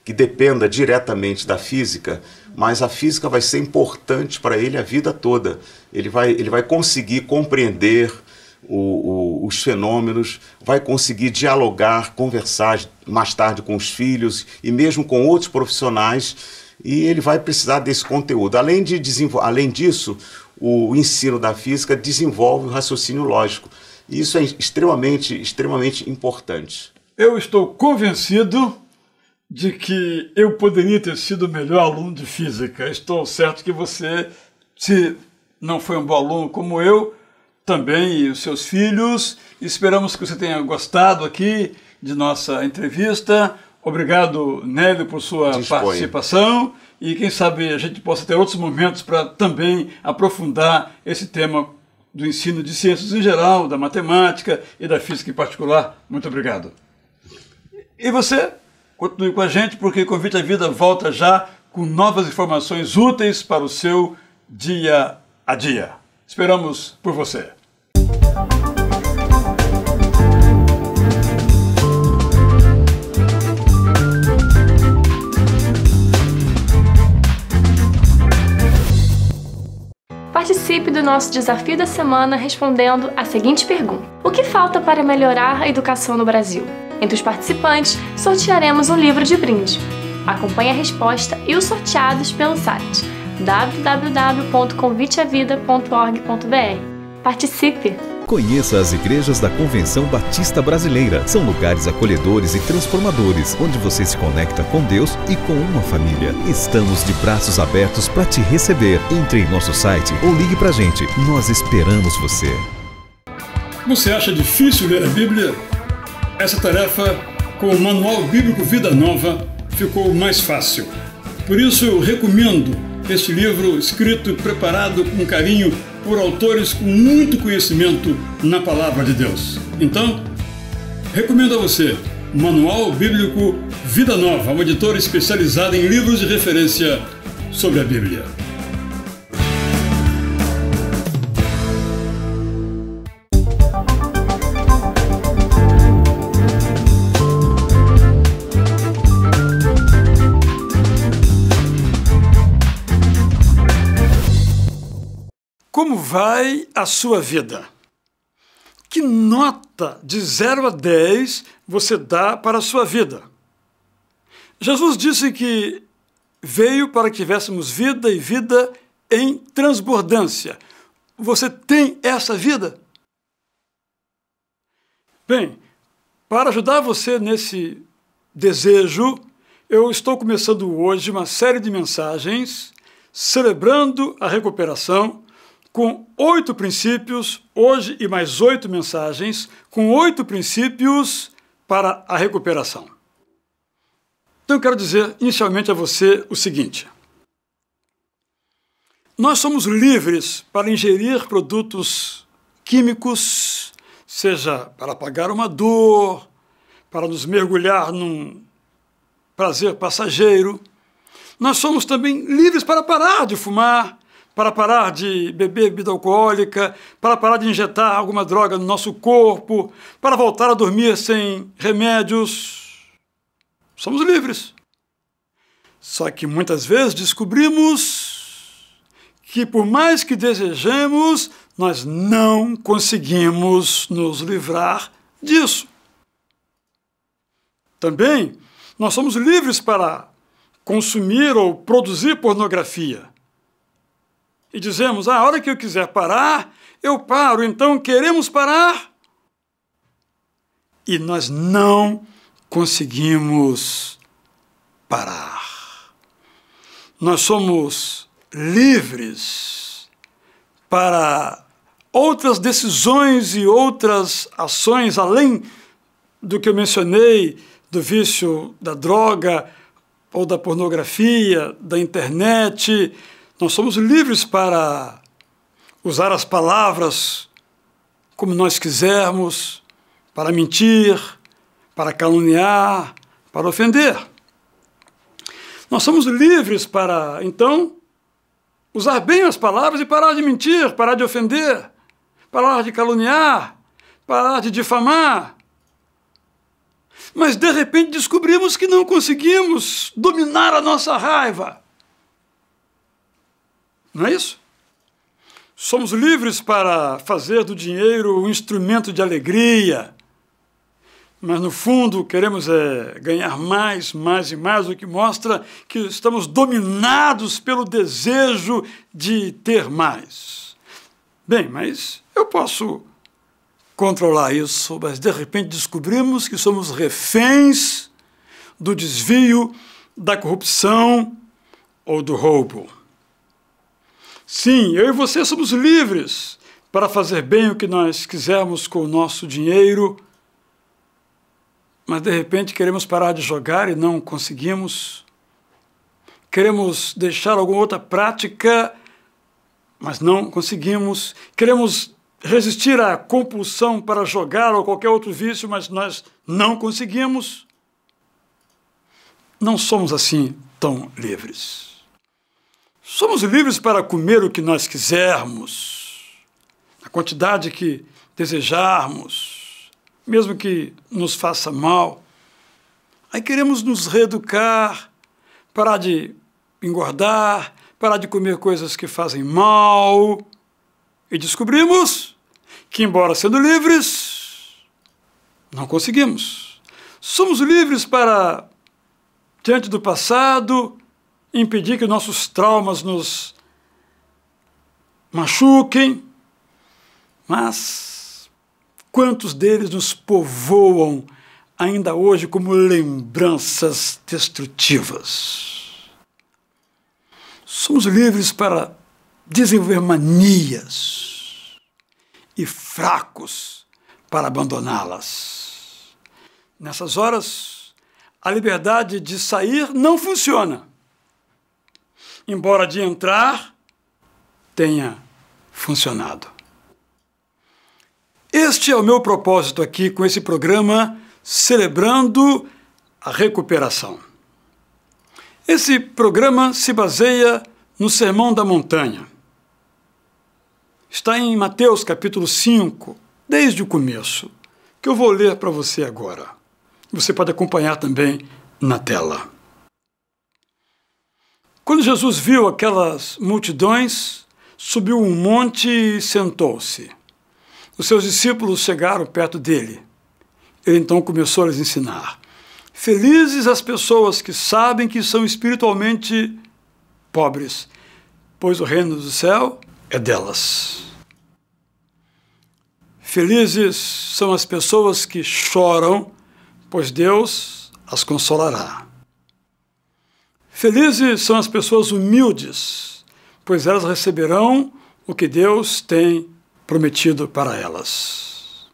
que dependa diretamente da física, mas a física vai ser importante para ele a vida toda. Ele vai conseguir compreender os fenômenos, vai conseguir dialogar, conversar mais tarde com os filhos e mesmo com outros profissionais, e ele vai precisar desse conteúdo. Além disso, o ensino da física desenvolve o raciocínio lógico, e isso é extremamente importante. Eu estou convencido de que eu poderia ter sido o melhor aluno de física. Estou certo que você, se não foi um bom aluno como eu, também, e os seus filhos. Esperamos que você tenha gostado aqui de nossa entrevista. Obrigado, Nélio, por sua participação. E quem sabe a gente possa ter outros momentos para também aprofundar esse tema do ensino de ciências em geral, da matemática e da física em particular. Muito obrigado. E você, continue com a gente, porque Convite à Vida volta já com novas informações úteis para o seu dia a dia. Esperamos por você. Participe do nosso desafio da semana respondendo a seguinte pergunta: o que falta para melhorar a educação no Brasil? Entre os participantes, sortearemos um livro de brinde. Acompanhe a resposta e os sorteados pelo site www.conviteavida.org.br. Participe! Conheça as igrejas da Convenção Batista Brasileira. São lugares acolhedores e transformadores, onde você se conecta com Deus e com uma família. Estamos de braços abertos para te receber. Entre em nosso site ou ligue pra gente. Nós esperamos você. Você acha difícil ler a Bíblia? Essa tarefa, com o Manual Bíblico Vida Nova, ficou mais fácil. Por isso eu recomendo este livro escrito e preparado com carinho por autores com muito conhecimento na Palavra de Deus. Então, recomendo a você o Manual Bíblico Vida Nova, uma editora especializada em livros de referência sobre a Bíblia. Como vai a sua vida? Que nota de 0 a 10 você dá para a sua vida? Jesus disse que veio para que tivéssemos vida e vida em transbordância. você tem essa vida? Bem, para ajudar você nesse desejo, eu estou começando hoje uma série de mensagens celebrando a recuperação com 8 princípios, hoje e mais 8 mensagens, com 8 princípios para a recuperação. Então eu quero dizer inicialmente a você o seguinte: nós somos livres para ingerir produtos químicos, seja para apagar uma dor, para nos mergulhar num prazer passageiro. Nós somos também livres para parar de fumar, para parar de beber bebida alcoólica, para parar de injetar alguma droga no nosso corpo, para voltar a dormir sem remédios. Somos livres. Só que muitas vezes descobrimos que, por mais que desejemos, nós não conseguimos nos livrar disso. Também, nós somos livres para consumir ou produzir pornografia. E dizemos, a hora que eu quiser parar, eu paro. Então, queremos parar. E nós não conseguimos parar. Nós somos livres para outras decisões e outras ações, além do que eu mencionei, do vício da droga ou da pornografia, da internet. Nós somos livres para usar as palavras como nós quisermos, para mentir, para caluniar, para ofender. Nós somos livres para, então, usar bem as palavras e parar de mentir, parar de ofender, parar de caluniar, parar de difamar. Mas, de repente, descobrimos que não conseguimos dominar a nossa raiva. Não é isso? Somos livres para fazer do dinheiro um instrumento de alegria, mas, no fundo, queremos ganhar mais e mais, o que mostra que estamos dominados pelo desejo de ter mais. Bem, mas eu posso controlar isso, mas de repente descobrimos que somos reféns do desvio, da corrupção ou do roubo. Sim, eu e você somos livres para fazer bem o que nós quisermos com o nosso dinheiro, mas de repente queremos parar de jogar e não conseguimos. Queremos deixar alguma outra prática, mas não conseguimos. Queremos resistir à compulsão para jogar ou qualquer outro vício, mas nós não conseguimos. Não somos assim tão livres. Somos livres para comer o que nós quisermos, a quantidade que desejarmos, mesmo que nos faça mal. Aí queremos nos reeducar, parar de engordar, parar de comer coisas que fazem mal. E descobrimos que, embora sendo livres, não conseguimos. Somos livres para, diante do passado, impedir que nossos traumas nos machuquem, mas quantos deles nos povoam ainda hoje como lembranças destrutivas? Somos livres para desenvolver manias e fracos para abandoná-las. Nessas horas, a liberdade de sair não funciona, embora de entrar tenha funcionado. Este é o meu propósito aqui com esse programa, celebrando a recuperação. Esse programa se baseia no Sermão da Montanha. Está em Mateus capítulo 5, desde o começo, que eu vou ler para você agora. Você pode acompanhar também na tela. Quando Jesus viu aquelas multidões, subiu um monte e sentou-se. Os seus discípulos chegaram perto dele. Ele então começou a lhes ensinar. Felizes as pessoas que sabem que são espiritualmente pobres, pois o reino do céu é delas. Felizes são as pessoas que choram, pois Deus as consolará. Felizes são as pessoas humildes, pois elas receberão o que Deus tem prometido para elas.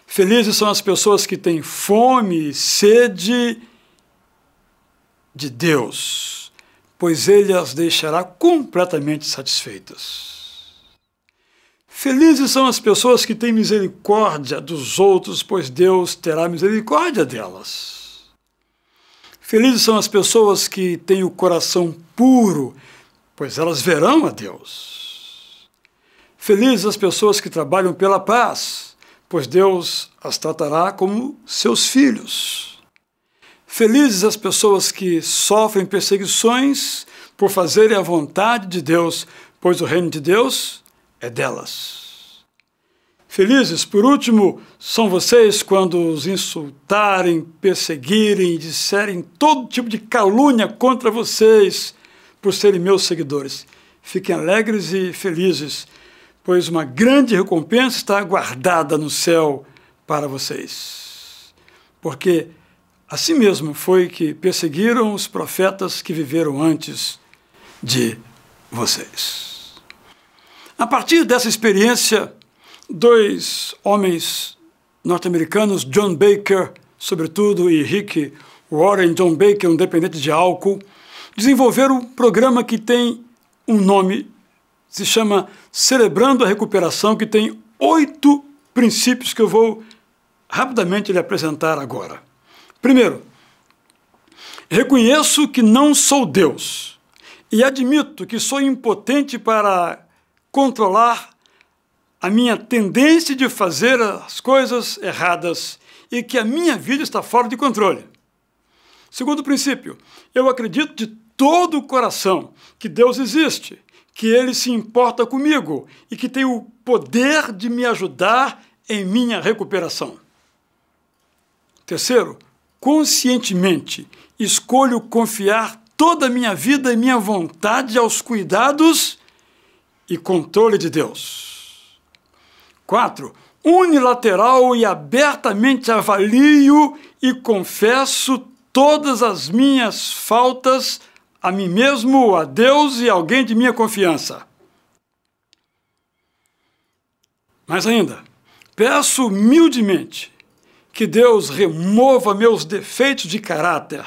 Felizes são as pessoas que têm fome e sede de Deus, pois Ele as deixará completamente satisfeitas. Felizes são as pessoas que têm misericórdia dos outros, pois Deus terá misericórdia delas. Felizes são as pessoas que têm o coração puro, pois elas verão a Deus. Felizes as pessoas que trabalham pela paz, pois Deus as tratará como seus filhos. Felizes as pessoas que sofrem perseguições por fazerem a vontade de Deus, pois o reino de Deus é delas. Felizes, por último, são vocês quando os insultarem, perseguirem e disserem todo tipo de calúnia contra vocês por serem meus seguidores. Fiquem alegres e felizes, pois uma grande recompensa está guardada no céu para vocês. Porque assim mesmo foi que perseguiram os profetas que viveram antes de vocês. A partir dessa experiência, dois homens norte-americanos, John Baker, sobretudo, e Rick Warren, John Baker, um dependente de álcool, desenvolveram um programa que tem um nome, se chama Celebrando a Recuperação, que tem 8 princípios que eu vou rapidamente lhe apresentar agora. Primeiro, reconheço que não sou Deus e admito que sou impotente para controlar a minha tendência de fazer as coisas erradas e que a minha vida está fora de controle. Segundo princípio, eu acredito de todo o coração que Deus existe, que Ele se importa comigo e que tem o poder de me ajudar em minha recuperação. Terceiro, conscientemente escolho confiar toda a minha vida e minha vontade aos cuidados e controle de Deus. 4. Unilateral e abertamente avalio e confesso todas as minhas faltas a mim mesmo, a Deus e a alguém de minha confiança. Mais ainda, peço humildemente que Deus remova meus defeitos de caráter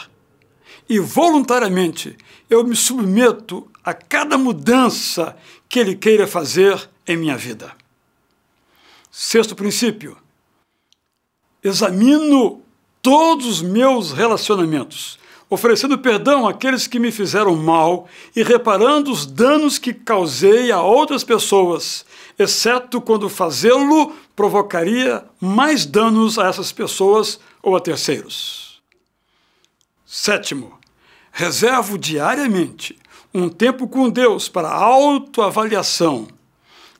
e voluntariamente eu me submeto a cada mudança que Ele queira fazer em minha vida. Sexto princípio, examino todos os meus relacionamentos, oferecendo perdão àqueles que me fizeram mal e reparando os danos que causei a outras pessoas, exceto quando fazê-lo provocaria mais danos a essas pessoas ou a terceiros. Sétimo, reservo diariamente um tempo com Deus para autoavaliação,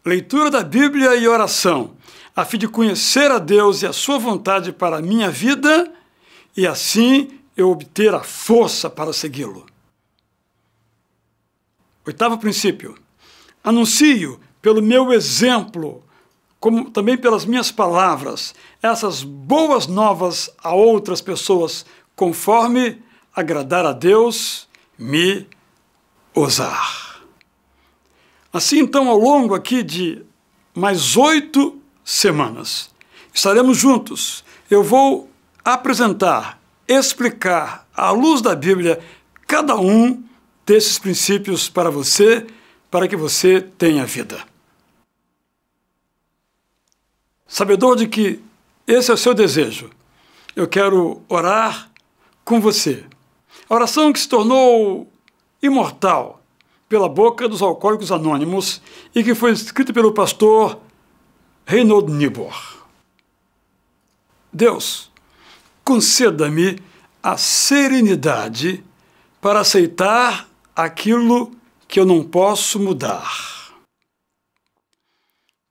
leitura da Bíblia e oração, a fim de conhecer a Deus e a sua vontade para a minha vida e assim eu obter a força para segui-lo. Oitavo princípio, anuncio pelo meu exemplo, como também pelas minhas palavras, essas boas novas a outras pessoas, conforme agradar a Deus me usar. Assim, então, ao longo aqui de mais 8 semanas, estaremos juntos. Eu vou apresentar, explicar, à luz da Bíblia, cada um desses princípios para você, para que você tenha vida. Sabedor de que esse é o seu desejo, eu quero orar com você. A oração que se tornou imortal pela boca dos alcoólicos anônimos e que foi escrita pelo pastor Reinhold Niebuhr. Deus, conceda-me a serenidade para aceitar aquilo que eu não posso mudar.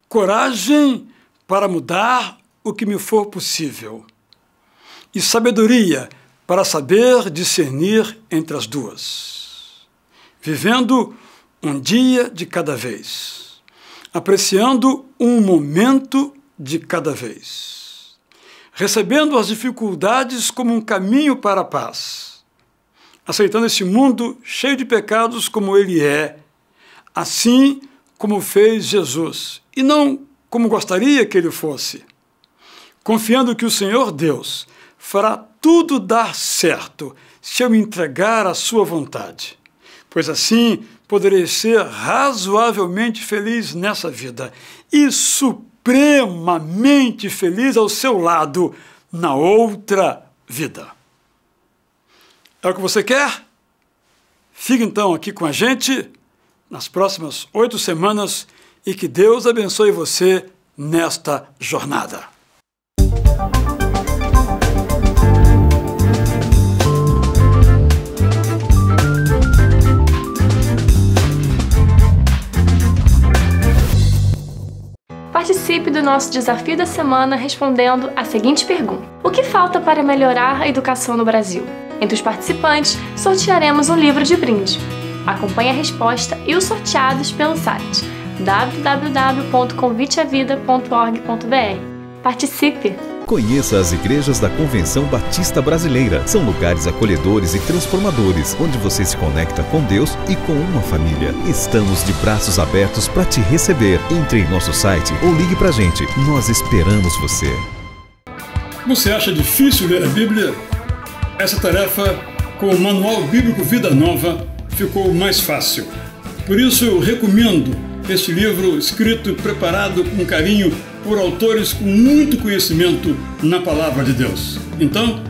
Coragem para mudar o que me for possível. E sabedoria para saber discernir entre as duas. Vivendo um dia de cada vez. Apreciando um momento de cada vez, recebendo as dificuldades como um caminho para a paz, aceitando esse mundo cheio de pecados como ele é, assim como fez Jesus, e não como gostaria que ele fosse, confiando que o Senhor Deus fará tudo dar certo se eu me entregar à sua vontade, pois assim poderei ser razoavelmente feliz nessa vida e supremamente feliz ao seu lado na outra vida. É o que você quer? Fique então aqui com a gente nas próximas 8 semanas e que Deus abençoe você nesta jornada. Participe do nosso desafio da semana respondendo a seguinte pergunta: o que falta para melhorar a educação no Brasil? Entre os participantes, sortearemos um livro de brinde. Acompanhe a resposta e os sorteados pelo site www.conviteavida.org.br. Participe! Conheça as igrejas da Convenção Batista Brasileira. São lugares acolhedores e transformadores, onde você se conecta com Deus e com uma família. Estamos de braços abertos para te receber. Entre em nosso site ou ligue para a gente. Nós esperamos você. Você acha difícil ler a Bíblia? Essa tarefa, com o Manual Bíblico Vida Nova, ficou mais fácil. Por isso eu recomendo este livro escrito e preparado com carinho por autores com muito conhecimento na Palavra de Deus. Então,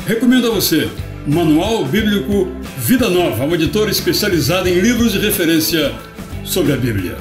recomendo a você Manual Bíblico Vida Nova, uma editora especializada em livros de referência sobre a Bíblia.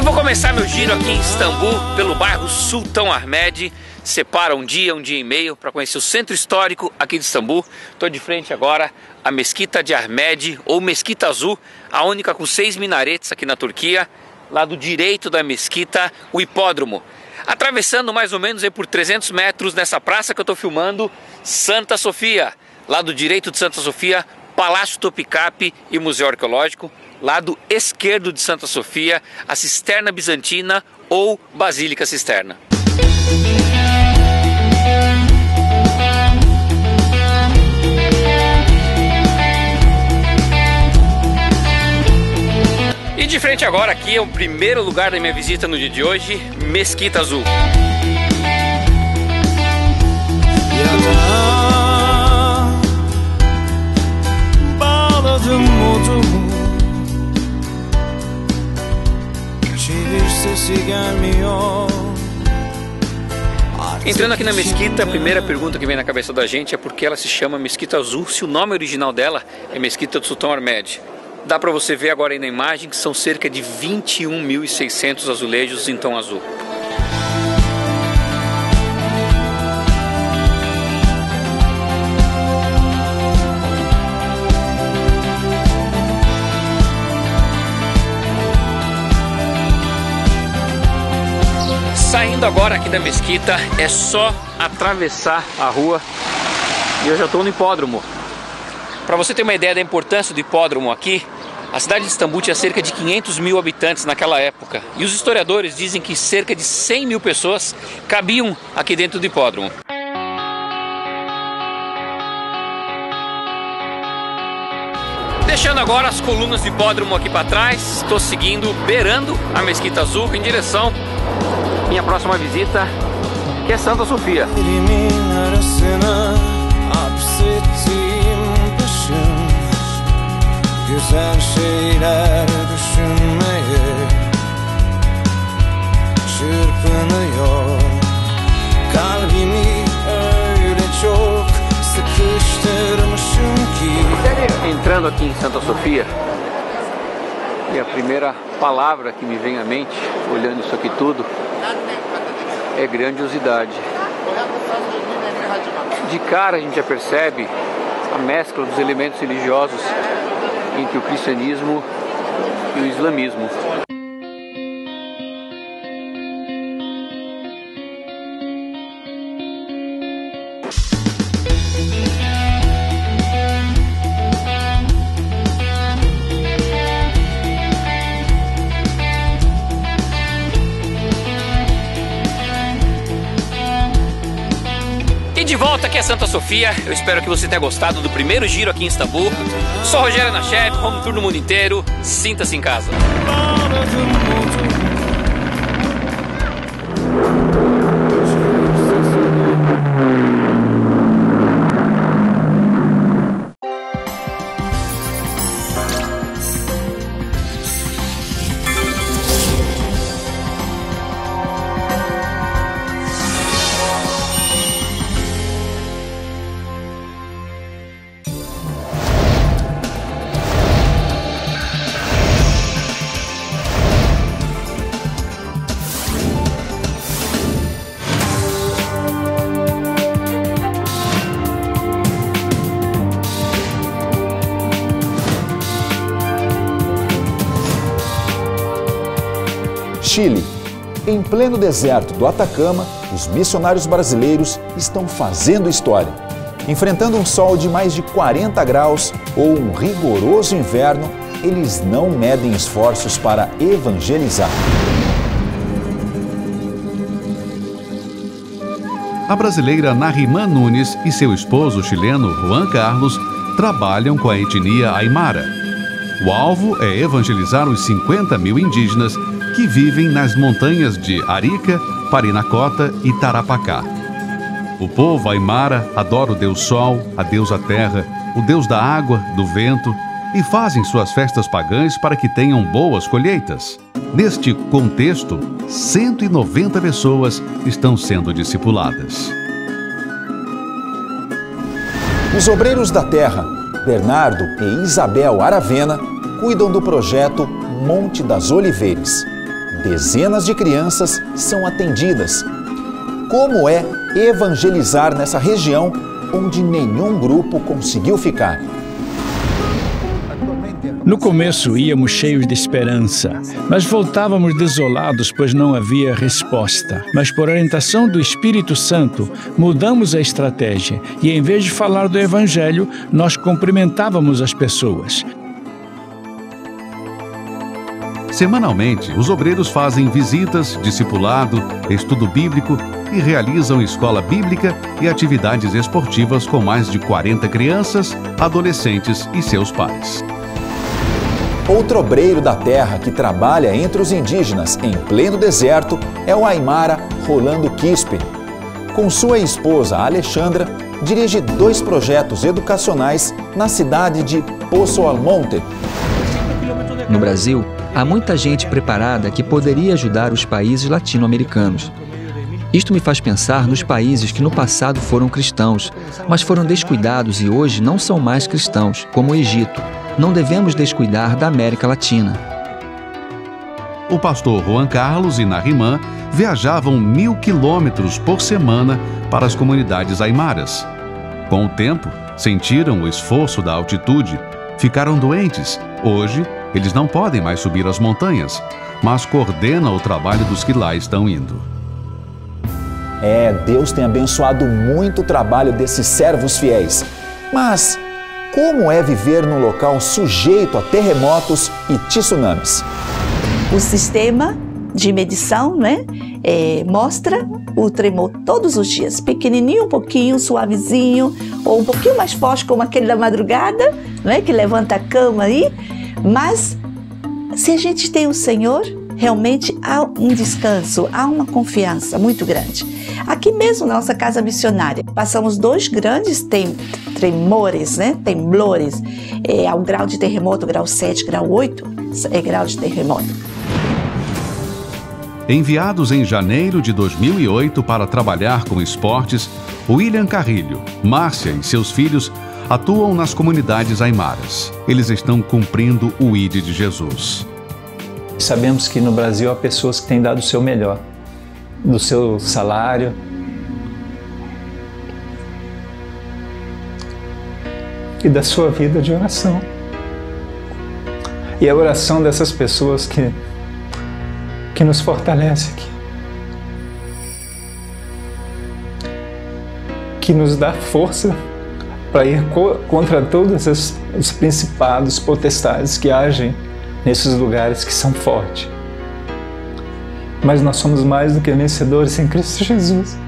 Vou começar meu giro aqui em Istambul, pelo bairro Sultan Ahmed. Separa um dia e meio para conhecer o centro histórico aqui de Istambul. Estou de frente agora à Mesquita de Ahmed, ou Mesquita Azul, a única com 6 minaretes aqui na Turquia. Lado direito da mesquita, o hipódromo. Atravessando mais ou menos aí por 300 metros nessa praça que eu estou filmando, Santa Sofia. Lado direito de Santa Sofia, Palácio Topkapi e Museu Arqueológico. Lado esquerdo de Santa Sofia, a Cisterna Bizantina ou Basílica Cisterna. E de frente agora aqui é o primeiro lugar da minha visita no dia de hoje, Mesquita Azul. Entrando aqui na mesquita, a primeira pergunta que vem na cabeça da gente é por que ela se chama Mesquita Azul, se o nome original dela é Mesquita do Sultan Ahmed. Dá para você ver agora aí na imagem que são cerca de 21.600 azulejos em tom azul. Saindo agora aqui da mesquita, é só atravessar a rua e eu já estou no hipódromo. Para você ter uma ideia da importância do hipódromo aqui, a cidade de Istambul tinha cerca de 500 mil habitantes naquela época. E os historiadores dizem que cerca de 100 mil pessoas cabiam aqui dentro do hipódromo. Deixando agora as colunas do hipódromo aqui para trás, estou seguindo, beirando a Mesquita Azul em direção à minha próxima visita, que é Santa Sofia. Güzel şeyler düşünmeye çırpınıyor kalbimi öyle çok sıkıştırmışım ki. Entrando aqui em Santa Sofia, E a primeira palavra que me vem à mente, olhando isso aqui tudo, é grandiosidade. De cara a gente já percebe a mescla dos elementos religiosos entre o cristianismo e o islamismo. De volta aqui a Santa Sofia, eu espero que você tenha gostado do primeiro giro aqui em Istambul. Sou Rogério Nachev, home tour no mundo inteiro, sinta-se em casa. Chile. Em pleno deserto do Atacama, os missionários brasileiros estão fazendo história. Enfrentando um sol de mais de 40 graus ou um rigoroso inverno, eles não medem esforços para evangelizar. A brasileira Narimã Nunes e seu esposo chileno Juan Carlos trabalham com a etnia Aimara. O alvo é evangelizar os 50 mil indígenas que vivem nas montanhas de Arica, Parinacota e Tarapacá. O povo Aimara adora o Deus Sol, a deusa Terra, o Deus da água, do vento e fazem suas festas pagãs para que tenham boas colheitas. Neste contexto, 190 pessoas estão sendo discipuladas. Os obreiros da terra, Bernardo e Isabel Aravena, cuidam do projeto Monte das Oliveiras. Dezenas de crianças são atendidas. Como é evangelizar nessa região onde nenhum grupo conseguiu ficar? No começo íamos cheios de esperança, mas voltávamos desolados, pois não havia resposta. Mas por orientação do Espírito Santo, mudamos a estratégia e em vez de falar do Evangelho, nós cumprimentávamos as pessoas. Semanalmente, os obreiros fazem visitas, discipulado, estudo bíblico e realizam escola bíblica e atividades esportivas com mais de 40 crianças, adolescentes e seus pais. Outro obreiro da terra que trabalha entre os indígenas em pleno deserto é o Aimara Rolando Quispe. Com sua esposa Alexandra, dirige 2 projetos educacionais na cidade de Poço Almonte. No Brasil, há muita gente preparada que poderia ajudar os países latino-americanos. Isto me faz pensar nos países que no passado foram cristãos, mas foram descuidados e hoje não são mais cristãos, como o Egito. Não devemos descuidar da América Latina. O pastor Juan Carlos e Narimã viajavam 1000 quilômetros por semana para as comunidades aimaras. Com o tempo, sentiram o esforço da altitude, ficaram doentes. Hoje, eles não podem mais subir as montanhas, mas coordenam o trabalho dos que lá estão indo. Deus tem abençoado muito o trabalho desses servos fiéis. Mas como é viver num local sujeito a terremotos e tsunamis? O sistema de medição, mostra o tremor todos os dias, pequenininho, um pouquinho, suavezinho, ou um pouquinho mais forte, como aquele da madrugada, que levanta a cama aí. Mas se a gente tem o Senhor, realmente há um descanso, há uma confiança muito grande. Aqui mesmo na nossa casa missionária, passamos 2 grandes tremores, temblores, ao grau de terremoto, grau 7, grau 8, é grau de terremoto. Enviados em janeiro de 2008 para trabalhar com esportes, William Carrilho, Márcia e seus filhos atuam nas comunidades aimaras. Eles estão cumprindo o ID de Jesus. Sabemos que no Brasil há pessoas que têm dado o seu melhor, do seu salário, e da sua vida de oração. E a oração dessas pessoas que nos fortalece aqui, que nos dá força para ir contra todos os principados, potestades que agem nesses lugares que são fortes. Mas nós somos mais do que vencedores em Cristo Jesus.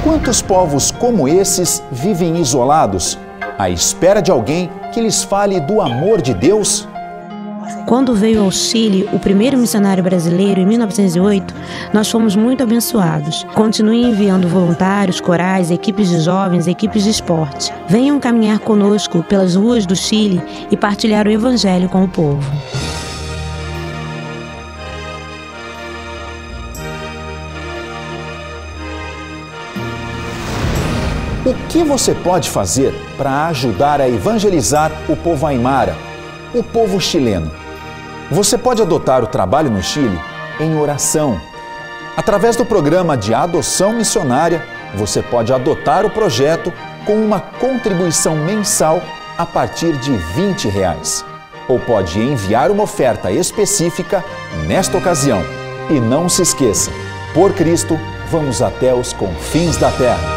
Quantos povos como esses vivem isolados, à espera de alguém que lhes fale do amor de Deus? Quando veio ao Chile o primeiro missionário brasileiro, em 1908, nós fomos muito abençoados. Continue enviando voluntários, corais, equipes de jovens, equipes de esporte. Venham caminhar conosco pelas ruas do Chile e partilhar o Evangelho com o povo. O que você pode fazer para ajudar a evangelizar o povo aimara, o povo chileno? Você pode adotar o trabalho no Chile em oração. Através do programa de adoção missionária, você pode adotar o projeto com uma contribuição mensal a partir de R$20. Ou pode enviar uma oferta específica nesta ocasião. E não se esqueça, por Cristo, vamos até os confins da terra.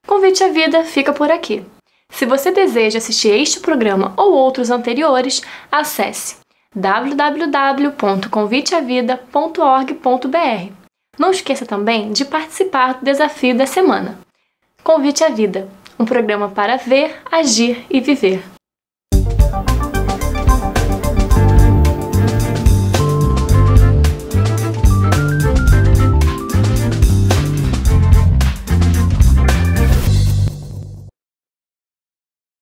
Convite à Vida fica por aqui. Se você deseja assistir este programa ou outros anteriores, acesse www.conviteavida.org.br. Não esqueça também de participar do desafio da semana. Convite à Vida, um programa para ver, agir e viver.